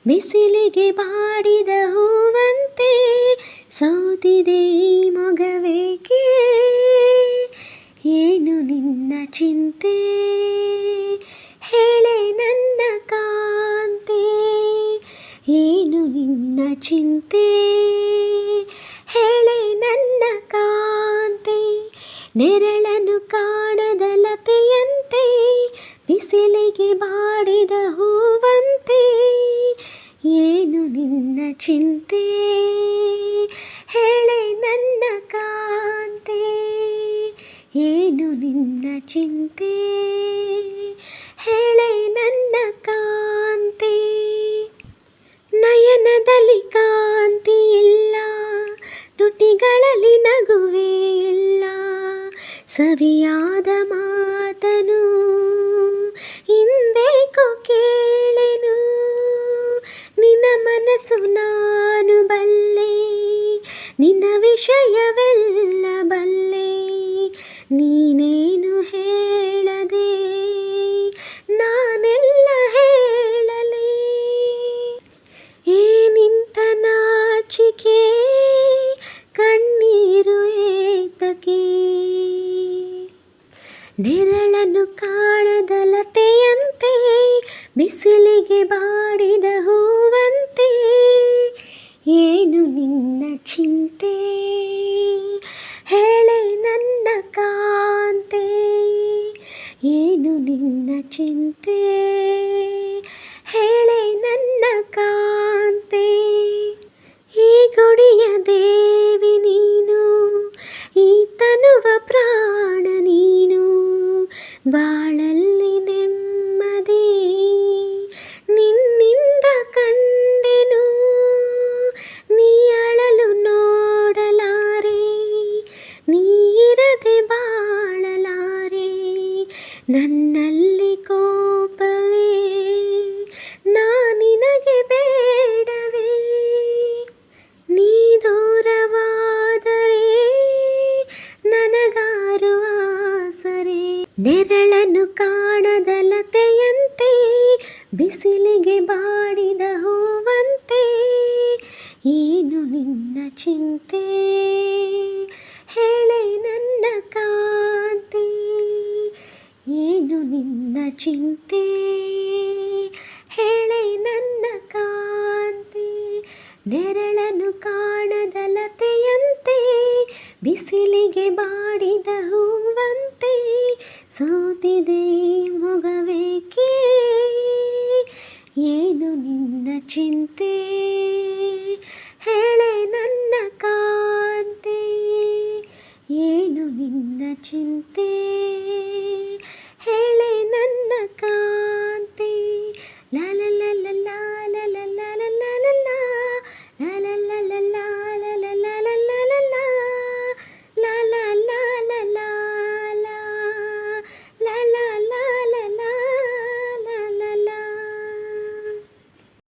ಬಿಸಿಲಿಗೆ ಬಾಡಿದ ಹೂವಂತೆ ಸೋತಿದೆ ಈ ಮೊಗವೇಕೆ. ಏನು ನಿನ್ನ ಚಿಂತೆ ಹೇಳೆ ನನ್ನ ಕಾಂತೆ. ಏನು ನಿನ್ನ ಚಿಂತೆ ಹೇಳೆ ನನ್ನ ಕಾಂತೆ. ನೆರಳನ್ನು ಕಾಣದ ಲತೆಯಂತೆ ಬಿಸಿಲಿಗೆ ಬಾಡಿದ ಹೂವಂತೆ. ಏನು ನಿನ್ನ ಚಿಂತೆ ಹೇಳೆ ನನ್ನ ಕಾಂತೆ. ಏನು ನಿನ್ನ ಚಿಂತೆ ಹೇಳೆ ನನ್ನ ಕಾಂತೆ. ನಯನದಲ್ಲಿ ಕಾಂತಿ ಇಲ್ಲ, ತುಟಿಗಳಲ್ಲಿ ನಗುವೇ ಇಲ್ಲ. ಸವಿಯಾದ ಮಾತನು ಹಿಂದೇಕೋ ಕೇಳೆನು. ನಿನ್ನ ಮನಸ್ಸು ನಾನು ಬಲ್ಲೆ, ನಿನ್ನ ವಿಷಯವೆಲ್ಲ ಬಲ್ಲೆ. ನೀನೇನು ಹೇಳದೆ ನಾನೆಲ್ಲ ಹೇಳಲಿ. ಏನಿಂತ ನಾಚಿಕೆ ಕಣ್ಣೀರು ಏತಕೆ. ನೆರಳನ್ನು ಕಾಣದ ಲತೆಯಂತೆ ಬಿಸಿಲಿಗೆ ಬಾಡಿದ ಹೂವಂತೆ. ಏನು ನಿನ್ನ ಚಿಂತೆ ಹೇಳೆ ನನ್ನ ಕಾಂತೆ. ಏನು ನಿನ್ನ ಚಿಂತೆ ಹೇಳೆ ನನ್ನ ಕಾಂತೆ. ಈ ಗುಡಿಯ ದೇವಿ ನೀನು, ಈ ತನುವ ಪ್ರಾಣ ನೀನು. ಬಾಳಲ್ಲಿ ನೆಮ್ಮದಿ ನಿನ್ನಿಂದ ಕಂಡೆನು. ನೀ ಅಳಲು ನೋಡಲಾರೆ, ನೀರದೆ ಬಾಳಲಾರೆ. ನನ್ನಲ್ಲಿ ಕೋಪವೇ ನಿನಗೆ ಬೇಡವೇ. ನೀ ದೂರವಾದರೆ ನನಗಾರು ಆಸರೆ. ನೆರಳನ್ನು ಕಾಣದ ಲತೆಯಂತೆ ಬಿಸಿಲಿಗೆ ಬಾಡಿದ ಹೂವಂತೆ. ಏನು ನಿನ್ನ ಚಿಂತೆ ಹೇಳೆ ನನ್ನ ಕಾಂತೆ. ಏನು ನಿನ್ನ ಚಿಂತೆ ಹೇಳೆ ನನ್ನ ಕಾಂತೆ. ನೆರಳನ್ನು ಕಾಣದ ಲತೆಯಂತೆ ಬಿಸಿಲಿಗೆ ಬಾಡಿದ ಹೂವಂತೆ. ಸೋತಿದೆ ಮೊಗವೇಕೆ. ಏನು ನಿನ್ನ ಚಿಂತೆ.